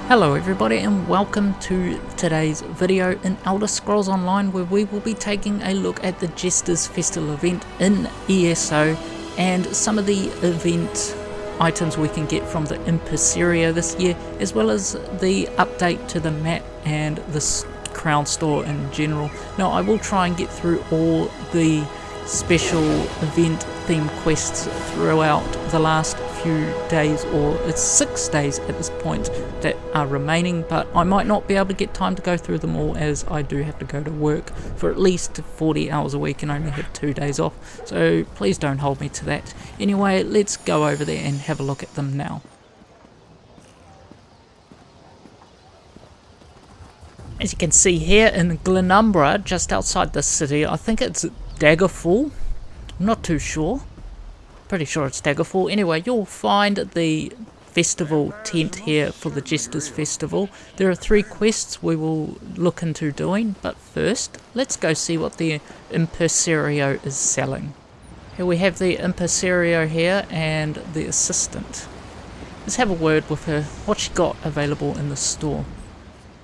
Hello everybody and welcome to today's video in Elder Scrolls Online, where we will be taking a look at the Jesters Festival event in ESO and some of the event items we can get from the Impresario this year, as well as the update to the map and the crown store in general. Now I will try and get through all the special event themed quests throughout the last few days, or it's 6 days at this point that are remaining, but I might not be able to get time to go through them all, as I do have to go to work for at least 40 hours a week and only have 2 days off, so please don't hold me to that. Anyway, let's go over there and have a look at them now. As you can see here in Glenumbra, just outside the city, I think it's Daggerfall, I'm not too sure, pretty sure it's Daggerfall. Anyway, you'll find the festival tent here for the Jesters Festival. There are 3 quests we will look into doing, but first, let's go see what the Impresario is selling. Here we have the Impresario here and the assistant. Let's have a word with her, what she got available in the store.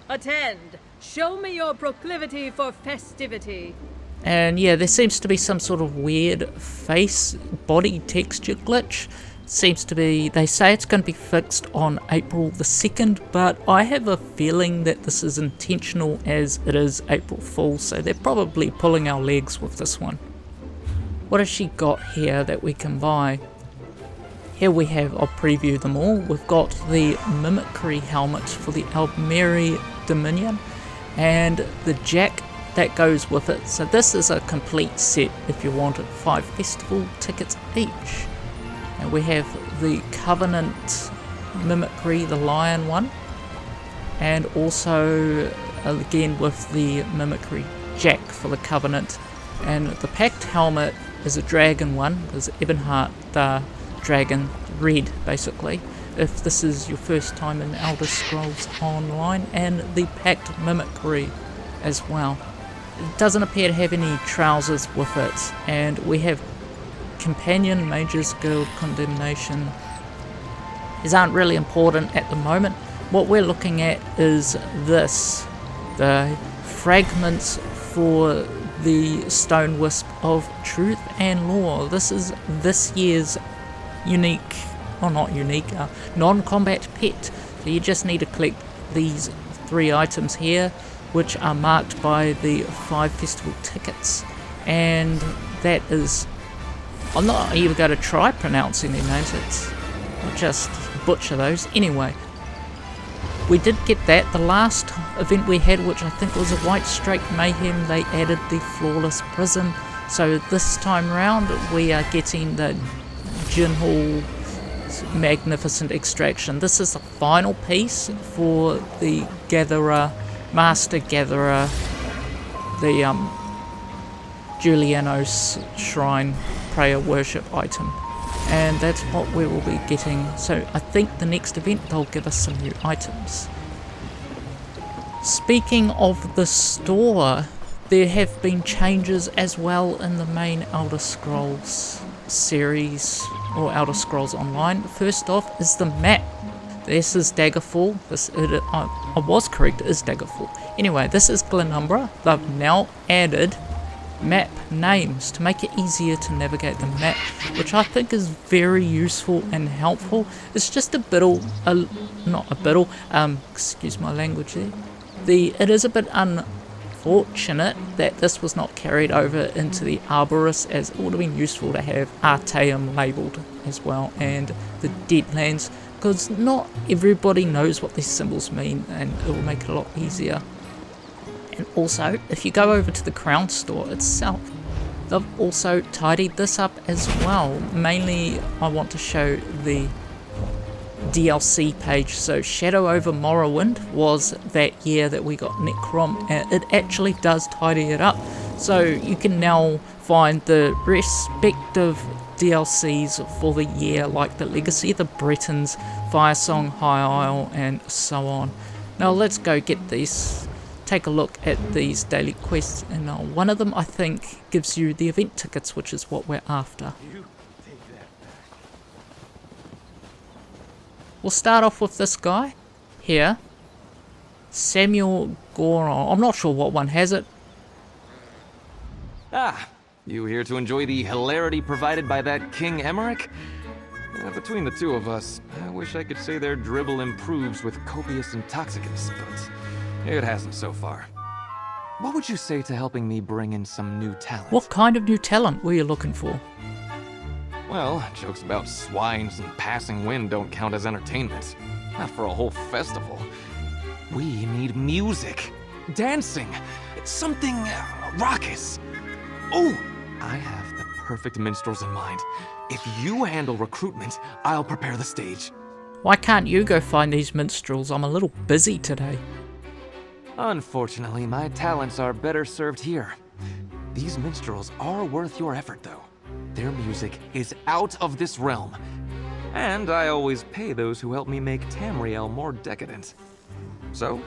Attend! Show me your proclivity for festivity. And yeah, there seems to be some sort of weird face body texture glitch. Seems to be, they say it's going to be fixed on April the 2nd, but I have a feeling that this is intentional, as it is April Fool's, so they're probably pulling our legs with this one. What has she got here that we can buy? Here we have, I'll preview them all. We've got the Mimicry helmet for the Almeri Dominion and the Jack that goes with it. So this is a complete set if you wanted 5 festival tickets each. And we have the Covenant Mimicry, the lion one, and also again with the Mimicry Jack for the Covenant. And the Pact helmet is a dragon one, is Ebonheart the dragon, red basically, if this is your first time in Elder Scrolls Online, and the Pact Mimicry as well. It doesn't appear to have any trousers with it, and we have Companion, Mages Guild, Condemnation. These aren't really important at the moment. What we're looking at is this, the fragments for the Stone Wisp of Truth and Law. This is this year's unique, or not unique, non-combat pet. So you just need to collect these 3 items here, which are marked by the 5 festival tickets, and that is, I'm not even going to try pronouncing their names, I'll just butcher those. Anyway, we did get that. The last event we had, which I think was a White Strike Mayhem, they added the Flawless Prism, so this time round we are getting the Jinhall Magnificent Extraction. This is the final piece for the Gatherer, Master Gatherer, the Julianos Shrine Prayer Worship item, and that's what we will be getting. So I think the next event they'll give us some new items. Speaking of the store, there have been changes as well in the main Elder Scrolls series, or Elder Scrolls Online. First off is the map. This is Daggerfall. I was correct, it is Daggerfall. Anyway, this is Glenumbra. They've now added map names to make it easier to navigate the map, which I think is very useful and helpful. It's just a bit, excuse my language there. It is a bit unfortunate that this was not carried over into the Arborist, as it would have been useful to have Artaeum labelled as well, and the Deadlands, because not everybody knows what these symbols mean, and it will make it a lot easier. And also, if you go over to the Crown Store itself, they've also tidied this up as well. Mainly, I want to show the DLC page. So Shadow over Morrowind was that year that we got Necrom, and it actually does tidy it up. So you can now find the respective DLCs for the year, like the Legacy, the Bretons, Firesong, High Isle, and so on. Now let's go get these, take a look at these daily quests, and one of them I think gives you the event tickets, which is what we're after. We'll start off with this guy here. Samuel Goron. I'm not sure what one has it. Ah, you here to enjoy the hilarity provided by that King Emmerich? Between the two of us, I wish I could say their dribble improves with copious intoxicants, but it hasn't so far. What would you say to helping me bring in some new talent? What kind of new talent were you looking for? Well, jokes about swines and passing wind don't count as entertainment. Not for a whole festival. We need music, dancing, something raucous. Oh, I have the perfect minstrels in mind. If you handle recruitment, I'll prepare the stage. Why can't you go find these minstrels? I'm a little busy today. Unfortunately, my talents are better served here. These minstrels are worth your effort, though. Their music is out of this realm. And I always pay those who help me make Tamriel more decadent. So,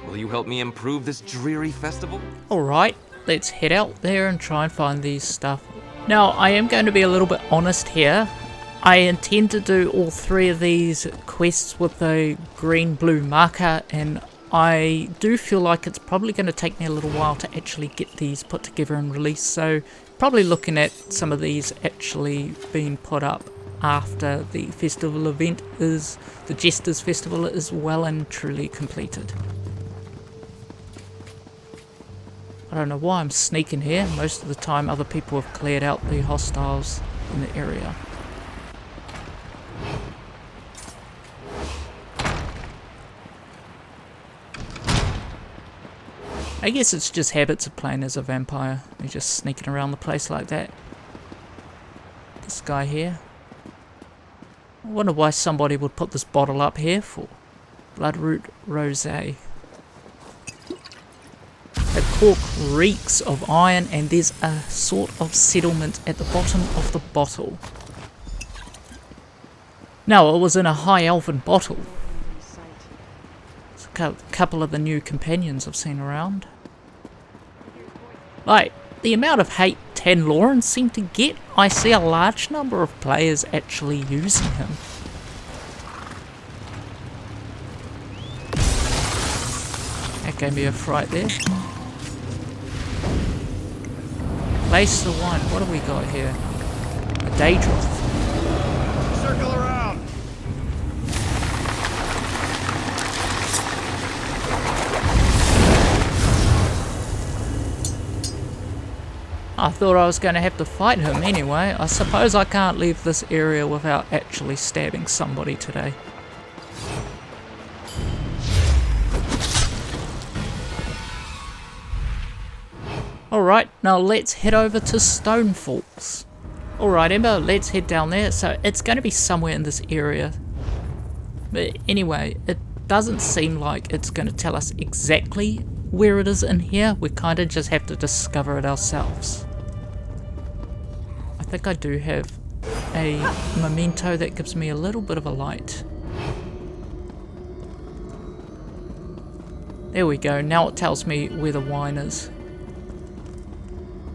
will you help me improve this dreary festival? Alright, let's head out there and try and find these stuff. Now, I am going to be a little bit honest here. I intend to do all 3 of these quests with the green-blue marker, and I do feel like it's probably going to take me a little while to actually get these put together and released, so probably looking at some of these actually being put up after the festival event is, the Jesters Festival is well and truly completed. I don't know why I'm sneaking here. Most of the time other people have cleared out the hostiles in the area. I guess it's just habits of playing as a vampire. You're just sneaking around the place like that. This guy here. I wonder why somebody would put this bottle up here for. Bloodroot Rosé. The cork reeks of iron, and there's a sort of settlement at the bottom of the bottle. No, it was in a high elven bottle. It's a couple of the new companions I've seen around. Like, the amount of hate Tan Lawrence seemed to get, I see a large number of players actually using him. That gave me a fright there. Place the wine. What have we got here? A Daedroth. Circle around. I thought I was going to have to fight him anyway. I suppose I can't leave this area without actually stabbing somebody today. Alright, now let's head over to Stone Falls. Alright Ember, let's head down there. So it's going to be somewhere in this area. But anyway, it doesn't seem like it's going to tell us exactly where it is in here. We kind of just have to discover it ourselves. I think I do have a memento that gives me a little bit of a light. There we go, now it tells me where the wine is.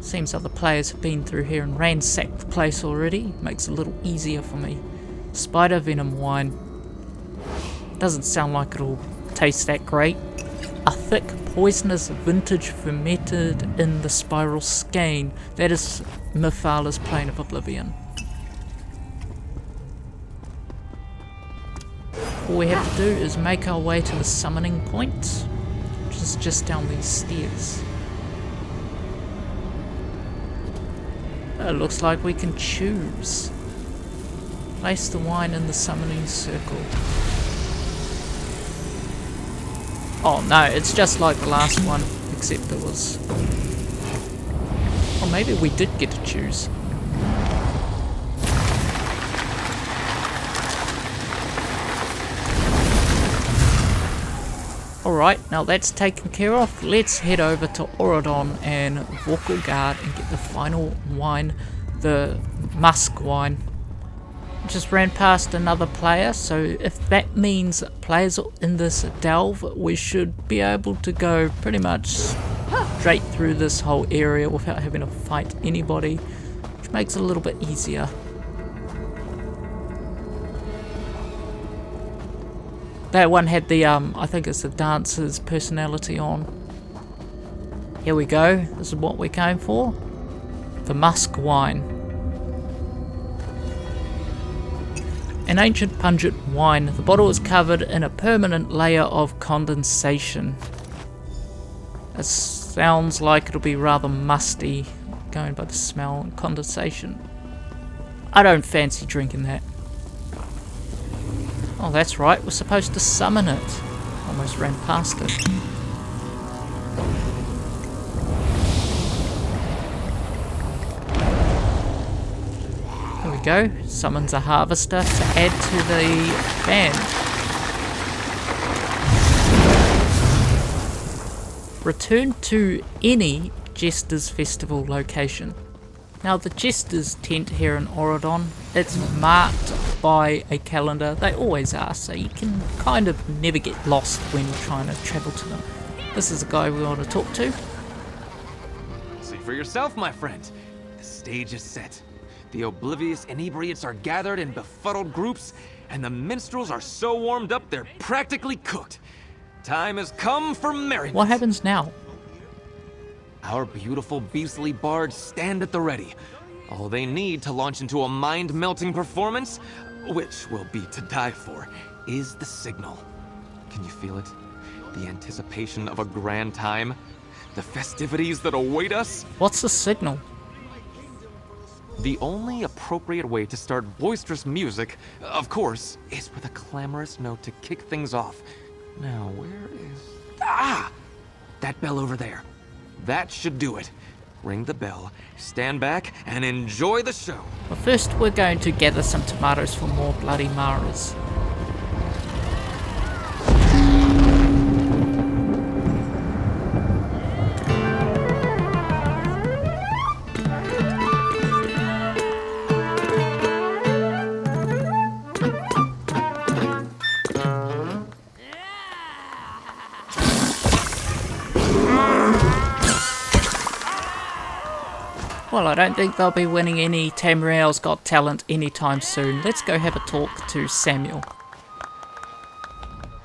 Seems other players have been through here and ransacked the place already. Makes it a little easier for me. Spider venom wine. Doesn't sound like it'll taste that great. A thick, poisonous vintage fermented in the spiral skein. That is Mephala Plane of Oblivion. All we have to do is make our way to the summoning point, which is just down these stairs. It looks like we can choose. Place the wine in the summoning circle. Oh no, it's just like the last one, except it was... Or maybe we did get to choose. Alright, now that's taken care of. Let's head over to Auradon and Vorkelgard and get the final wine, the musk wine. Just ran past another player, so if that means players in this delve, we should be able to go pretty much straight through this whole area without having to fight anybody, which makes it a little bit easier. That one had the, I think it's the dancer's personality on. Here we go. This is what we're going for. The musk wine. An ancient pungent wine. The bottle is covered in a permanent layer of condensation. It sounds like it'll be rather musty, going by the smell and condensation. I don't fancy drinking that. Oh, that's right, we're supposed to summon it. Almost ran past it. There we go, summons a harvester to add to the band. Return to any Jesters Festival location. Now the Jesters tent here in Auradon, it's marked by a calendar. They always are, so you can kind of never get lost when you're trying to travel to them. This is the guy we want to talk to. See for yourself, my friend. The stage is set. The oblivious inebriates are gathered in befuddled groups, and the minstrels are so warmed up they're practically cooked. Time has come for merriment. What happens now? Our beautiful beastly bards stand at the ready. All they need to launch into a mind-melting performance, which will be to die for, is the signal. Can you feel it? The anticipation of a grand time? The festivities that await us? What's the signal? The only appropriate way to start boisterous music, of course, is with a clamorous note to kick things off. Now, where is... Ah! That bell over there. That should do it. Ring the bell, stand back, and enjoy the show. But first we're going to gather some tomatoes for more Bloody Maras. Well, I don't think they'll be winning any Tamriel's Got Talent anytime soon. Let's go have a talk to Samuel.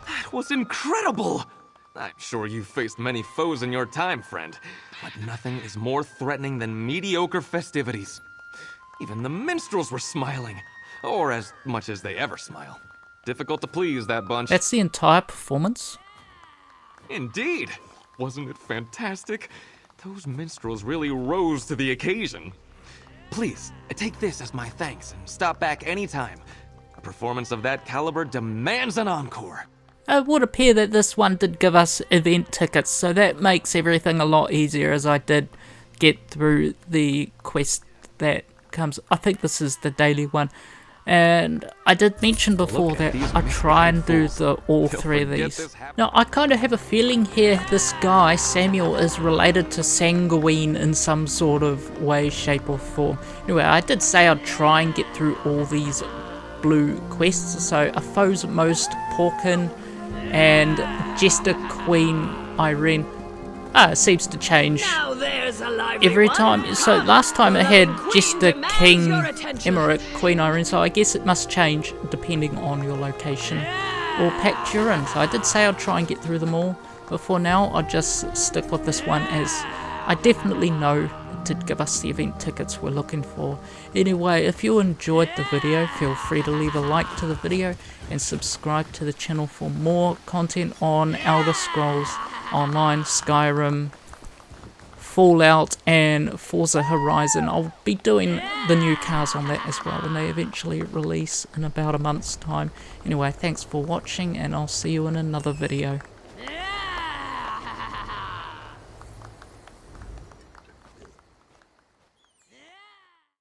That was incredible! I'm sure you've faced many foes in your time, friend, but nothing is more threatening than mediocre festivities. Even the minstrels were smiling, or as much as they ever smile. Difficult to please, that bunch. That's the entire performance? Indeed! Wasn't it fantastic? Those minstrels really rose to the occasion. Please, take this as my thanks and stop back anytime. A performance of that caliber demands an encore. It would appear that this one did give us event tickets, so that makes everything a lot easier, as I did get through the quest that comes. I think this is the daily one. And I did mention before that I try and do all three of these. Now, I kind of have a feeling here this guy, Samuel, is related to Sanguine in some sort of way, shape or form. Anyway, I did say I'd try and get through all these blue quests. So, A Foe's Most Porkin and Jester Queen Irene. It seems to change every time. So last time it had Jester King Emmerich, Queen Irene, so I guess it must change depending on your location or pact you're in. So I did say I'd try and get through them all, but for now I'll just stick with this one, as I definitely know it did give us the event tickets we're looking for. Anyway, if you enjoyed the video, feel free to leave a like to the video and subscribe to the channel for more content on Elder Scrolls Online, Skyrim, Fallout and Forza Horizon. I'll be doing the new cars on that as well when they eventually release in about a month's time. Anyway, thanks for watching and I'll see you in another video.